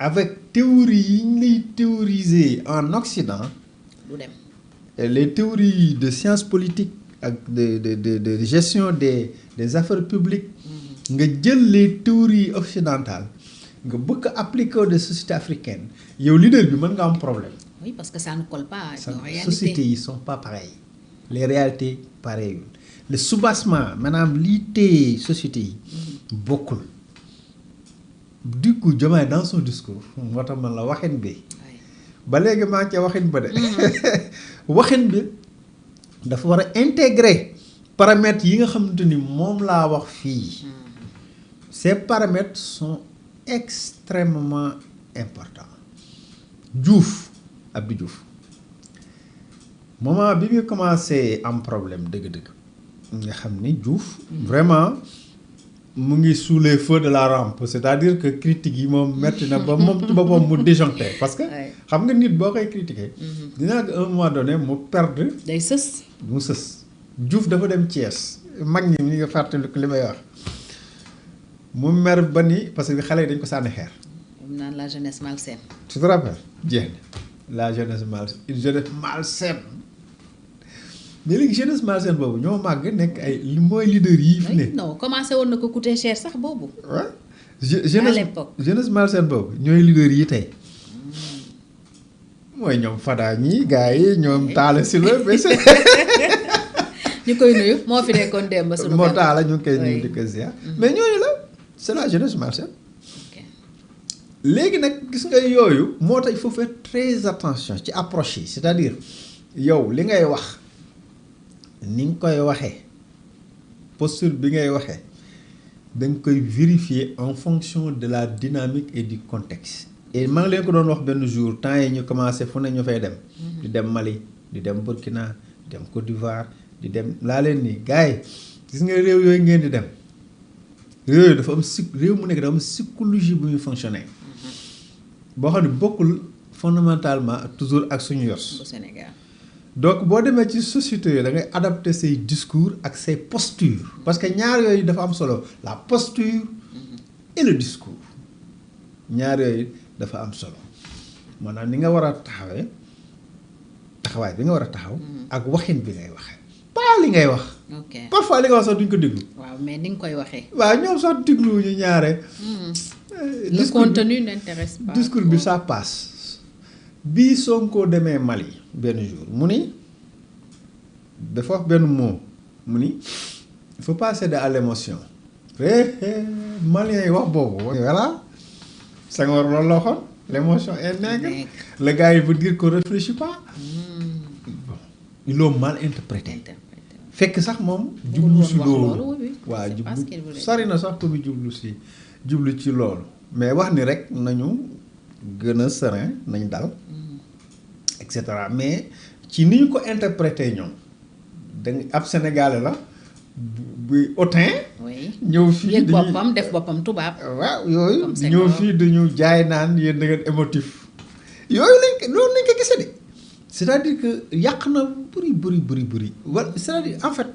avec théorie yi ñu lay théoriser en Occident. du dem. Les théories de sciences politiques ak de gestion des affaires publiques. nga jël les théories occidentales nga bëgg a appliquer aux sociétés africaines yow leader bi mën nga am problème. oui parce que ça ne colle pas à nos réalités. sociétés yi sont pas pareilles les réalités pareilles le soubassement maanaam lii téye sociétés yi bokkul. du coup Diomaye dans son discours moo tax man la waxin bi ba léegi maa ngi ca waxin ba de waxin bi dafa war a intégrer paramètres yi nga xamante ni moom laa wax fii. Ces paramètres sont extrêmement importants. Diouf Abdou Diouf moment bi muy commencé am problème dëgg-dëgg nga xam ni Diouf vraiment mu ngi sous les feux de la rampe c'est-à-dire que critique yi moom metti na ba moom ci boppam mu disjoncté parce que xam nga nit boo koy critiquer dina à un moment donné mu perdre day sës mu sës Diouf dafa dem Thiès mag ñi ñu nga fàttaliku li may wax mu mer ba ni parce que xale yi dañ ko sànni xeer. mu naan la jeunesse malsaine. tu te rappelles jeex na la jeunesse malsaine une jeunesse malsaine mais léegi jeunesse malsaine boobu ñoo màgg nekk ay li mooy leader yii fi ne. non commencé woon na ko coûter cher sax boobu. waaw à l'époque jeunesse malsaine boobu ñooy leader yi tey mooy ñoom Fada ñii gars yi ñoom Talla Sylla ñu koy nuyu moo fi nekkoon démb sunu moo Talla ñu ngi koy nuyu di ko ziar mais ñooñu la c'est la jeunesse malsaine. léegi nag gis nga yooyu moo tax il faut faire très attention ci approche yi c'est-à-dire yow li ngay wax ni nga koy waxee posture bi ngay waxee da nga koy vérifier en fonction de la dynamique et du contexte. et maa ngi leen ko doon wax benn jour temps yi ñu commencé fu ne ñu fay dem. di dem Mali di dem Burkina di dem Côte d'Ivoire di dem laa leen ni gars yi gis nga réew yooyu ngeen di dem réew yooyu dafa am réew mu nekk dafa am psychologie bu muy fonctionner. boo xam ne bokkul fondamentalement toujours ak suñu yos. au Sénégal. donc boo demee ci société yooyu da ngay adapter say discours ak say postures parce que ñaar yooyu dafa am solo la posture et le discours ñaar yooyu dafa am solo maanaam ni nga war a taxawee taxawaay bi nga war a taxaw. ak waxin bi ngay waxee. pas li ngay wax. ok parfois li nga wax sax duñ ko déglu. waaw mais ni nga koy waxee. waaw ñoom sax déglu ñu ñaare. le contenu n'intéresse pas. discours bi ça passe bii Sonko demee Mali benn jour mu ni dafa wax benn mot mu ni il faut pas céder à l'émotion. Maliens yi wax boobu. voilà Senghor loolu la waxoon l'émotion est nègre. le gars yi veut dire qu'on réfléchit pas. bon ils l'ont mal interprété. fekk sax moom. jublu si loolu waaw jublu sori na sax ko bi jublu ci loolu mais wax ni rek nañu gën a serein nañ dal et cetera mais ci ni ñu ko interprété ñoom dañ ab sénégalais la bu hautain ñëw fii yëg boppam def boppam tubaab waaw yooyu ñëw fii dañu jaay naan yéen da ngeen émotif yooyu loolu lañ ko gisee de c'est-à-dire que yàq na bëri wala c'est-à-dire en fait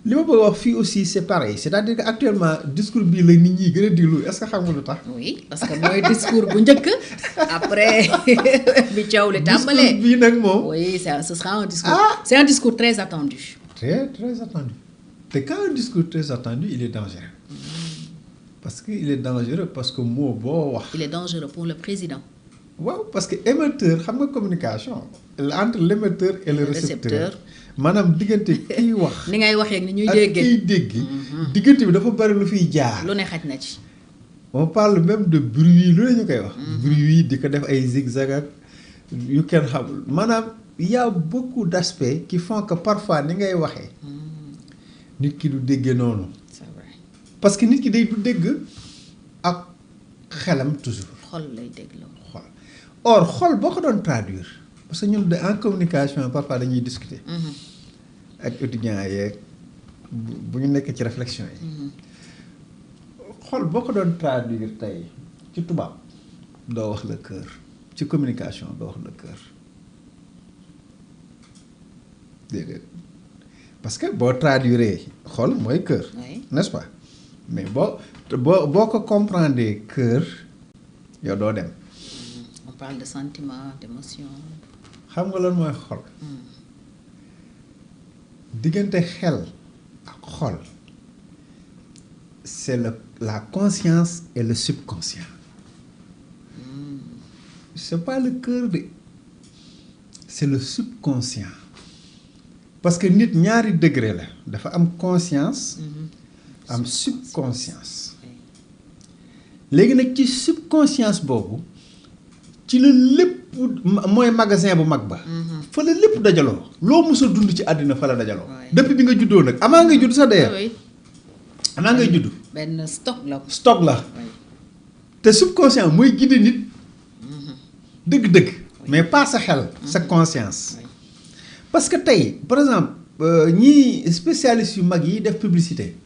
li ma bëgg wax fii aussi c'est pareil c'est-à-dire que actuellement discours bii la nit ñi gën a diglu est-ce que xam nga lu tax. oui parce que mooy discours bu njëkk après bi coow li tàmbalee. discours bii nag moom. oui ce sera un discours. c'est un discours très attendu. très attendu te quand un discours très attendu il est dangereux. parce que il est dangereux parce que moo boo wax. il est dangereux pour le président. waaw parce que émetteur xam nga communication entre l'émetteur et le récepteur. maanaam diggante kiy wax. ni ngay waxee ni ñuy déggee ak kiy dégg. diggante bi dafa bari lu fiy jaar. lu ne xaj na ci. on parle même de bruit lu ne ñu koy wax. bruit di ko def ay zigzag ak yu kenn xamul maanaam il y a beaucoup d'aspects qui font que parfois ni ngay waxee. nit ki du déggee noonu. c'est vrai. parce que nit ki day du dégg ak xelam toujours. xol lay dégloo. xol or xol boo ko doon traduire. parce que ñun en communication parfois dañuy discuter. ak étudiants yeeg bu ñu nekk ci réflexion yi. xool boo ko doon traduire tey ci tubaab doo wax le cœur ci communication doo wax le cœur déedéet parce que boo traduire xol mooy cœur. n'est-ce pas mais boo ko comprendre cœur yow doo dem. parle de sentiments, d'émotions. xam nga lan mooy xol diggante xel ak xol c'est la conscience et le subconscient c'est pas le cœur de c'est le subconscient parce que nit ñaari degré la dafa am conscience am subconscience léegi nag ci subconscience boobu ci la lépp mooy magasin bu mag ba fa la lépp dajaloo loo mës a dund ci àddina fa la dajaloo depuis bi nga juddoo nag avant ngay judd sax d'ailleurs avant ngay judd benn stock la te subconscient mooy guider nit dëgg-dëgg mais pas sa xel sa conscience parce que tey par exemple ñii spécialistes yu mag yi def publicité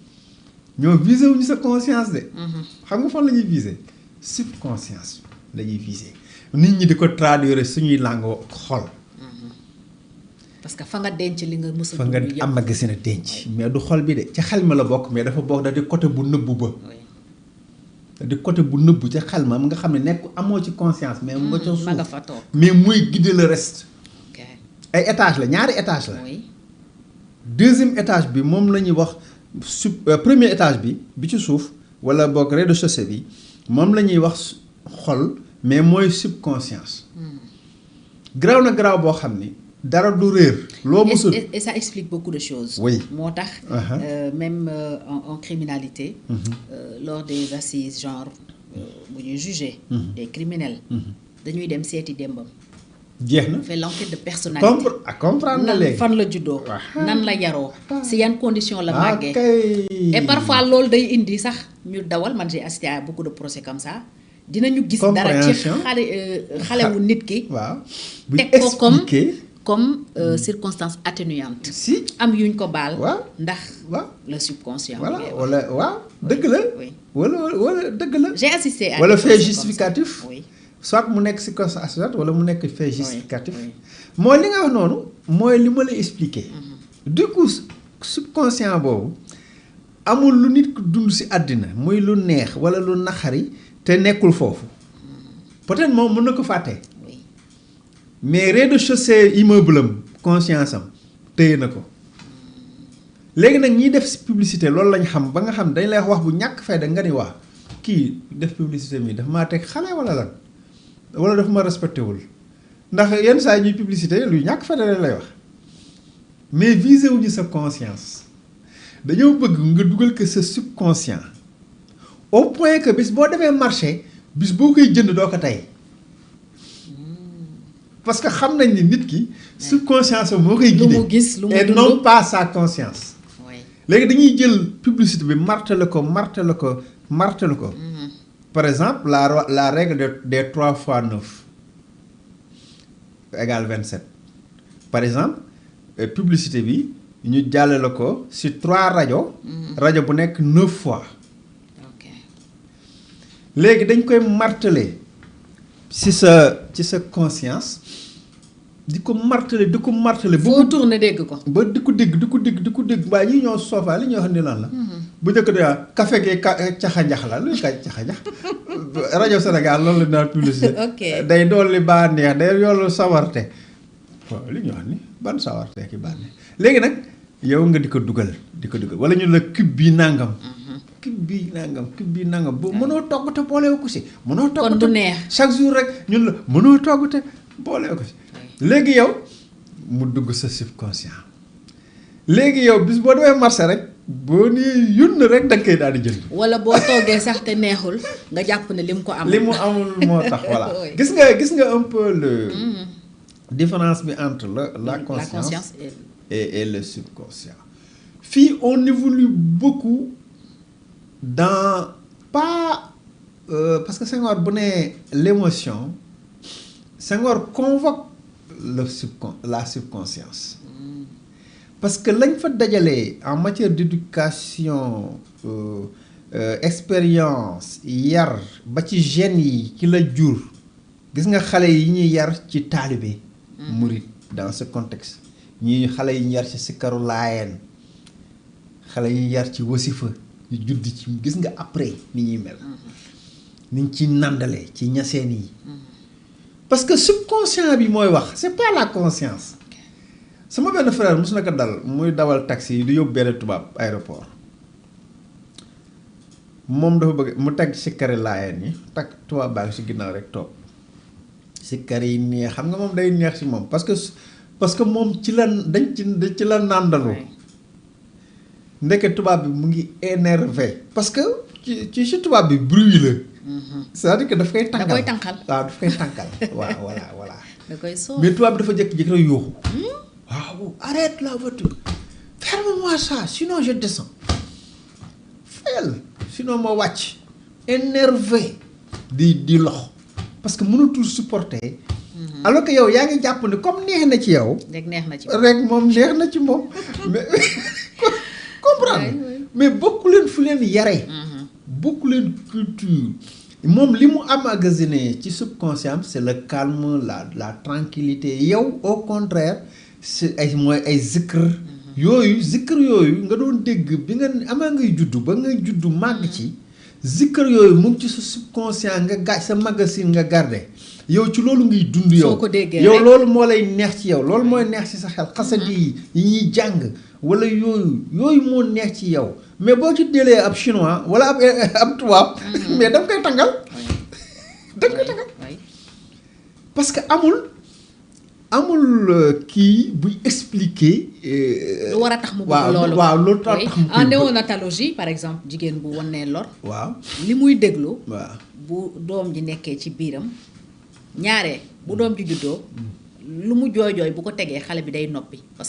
ñoo visé wuñu sa conscience de xam nga fan la ñuy visé subconscience la ñuy visé nit ñi di ko traduire suñuy langue xol parce que fa nga denc li nga mës a fa nga am magasin denc mais du xol bi de ca xel ma la bokk mais dafa bokk da di côté bu nëbbu ba da di côté bu nëbbu ca xel ma nga xam ne nekk amoo ci conscience mais mu nga ca suuf ma nga fa toog mais muy guider le reste ay étage la ñaari étage la deuxième étage bi moom la ñuy wax premier étage bi ci suuf wala boog rez-de-chaussée bi moom la ñuy wax xol mais mooy subconscience garaaw na garaaw boo xam ni dara du réer loo mësul et ça explique beaucoup de choses oui moo tax même en criminalité lors des assises genre bu ñuy juger des criminels dañuy dem seeti démbam jeex na fait l'enquête de personnalité comprendre na léegi fan la juddoo nan la yaroo si yan condition la màggee et parfois loolu day indi sax ñu dawal man j'ai assisté à beaucoup de procès comme ça dinañu gis dara ci xale wu nit ki waaw teg ko comme circonstance atténuante si am yuñ ko baal waaw ndax waaw le subconscient wala waaw dëgg la wala dëgg la j'ai assisté à wala fait justificatif oui soit mu nekk circonstance atténuante wala mu nekk fait justificatif mooy li nga wax noonu mooy li ma lay expliquer du coup subconscient boobu amul lu nit ku dund ci àddina muy lu neex wala lu naxari te nekkul foofu peut-être moom mën na ko fàtte mais rez-de-chaussée immeuble am conscience am téye na ko léegi nag ñiy def ci publicité loolu lañ xam ba nga xam dañ lay wax bu ñàkk fayda nga ni waa kii def publicité mi dafa maa teg xale wala lan wala dafa ma respecté wul ndax yenn saa ñuy publicité lu ñàkk fayda lañ lay wax mais visé wuñu sa conscience dañoo bëgg nga dugal que sa subconscient au point que bis boo demee marché bis boo koy jënd doo ko tey parce que xam nañ ni nit ki subconscience moo koy guider lu mu gis lu mu et dund non pas sa conscience léegi dañuy jël publicité bi martelé ko par exemple la règle des 3 fois 9 égale 27 par exemple publicité bi ñu jàllale ko ci 3 rajo bu nekk 9 fois léegi dañ koy martelé ci sa conscience di ko martelé foo tourné dégg ko ba di ko dégg waaye ñi ñoo soofaa li ñoo xam ne lan la bu njëkk de café gi caxa-njax la luy ka caxa-njax rajo Sénégal loolu la naan publicité day dolli bànneex day yoolu sawarte waaw li ñu wax ni ban sawarte ki bànneex léegi nag yow nga di ko dugal wala ñu la cube bi nangam cube bi nangam bu mënoo togg te boolewu ko si mënoo togg kon du neex chaque jour rek ñun la mënoo togg te boolewu ko si léegi yow mu dugg sa subconscient léegi yow bis boo demee marché rek boo nee yunn rek da nga koy daal di jënd wala boo toogee sax te neexul nga jàpp ne li mu ko amul li mu amul moo tax voilà gis nga un peu le différence bi entre la conscience et le subconscient fii on évolue beaucoup dans pas parce que Senghor bu ne l'émotion Senghor convoque la subconscience parce que lañ fa dajalee en matière d'éducation expérience yar ba ci gènes yi ci la jur gis nga xale yi ñuy yar ci taalibe murit dans ce contexte ñii xale yi ñu yar ci sikaru laayeen xale yi yar ci wasifa ñu judd ci gis nga après ni ñuy mel niñ ci nàndale ci ñaseen yi parce que subconscient bi mooy wax c'est pas la conscience. sama benn frère mos na ko dal muy dawal taxi di yóbbu benn tubaab aéroport moom dafa bëgg mu teg sikkari laayeen yi teg tubaab baa ngi si ginnaaw rek toog sikkari yi neex xam nga moom day neex si moom parce que moom ci la ci la nàndalu ndeke tubaab bi mu ngi énervé parce que ci tubaab bi bruit la. c'est-à-dire que daf koy tàngal da koy tànqal waaw daf koy tànqal waaw voilà. da koy soof mais tubaab bi dafa jékki-jékki rek yooxu. waaw arrête la voiture ferme-moi ça sinon je descends fayal sinon ma wàcc énervé di lox parce que mënatul supporter. alors que yow yaa ngi jàpp ne comme neex na ci yow. rek neex na ci rek moom neex na ci moom mais comprendre mais bokku leen fu leen yare bokku leen culture moom li mu emmagasiné ci subconscient c'est le calme la tranquillité yow au contraire c'est ay mooy ay zikr yooyu nga doon dégg bi nga amaa ngay juddu ba ngay juddu màgg ci zikr yooyu mu ngi ci sa subconscient nga gaaj sa magasin nga garder yow ci loolu ngay dund yow yow loolu moo lay neex ci yow loolu mooy neex ci sa xel xasadi yi ñuy jàng wala yooyu moo neex ci yow mais boo ci délee ab chinois wala ab tubaab mais danga koy tàngal parce que amul kii buy expliquer. lu war a tax mu bëgg loolu waaw loolu tax mu en néonatologie par exemple jigéen bu wannee lor. waaw li muy déglu. waaw bu doom ji nekkee ci biiram ñaare bu doom ji juddoo lu mu jooy bu ko tegee xale bi day noppi parce que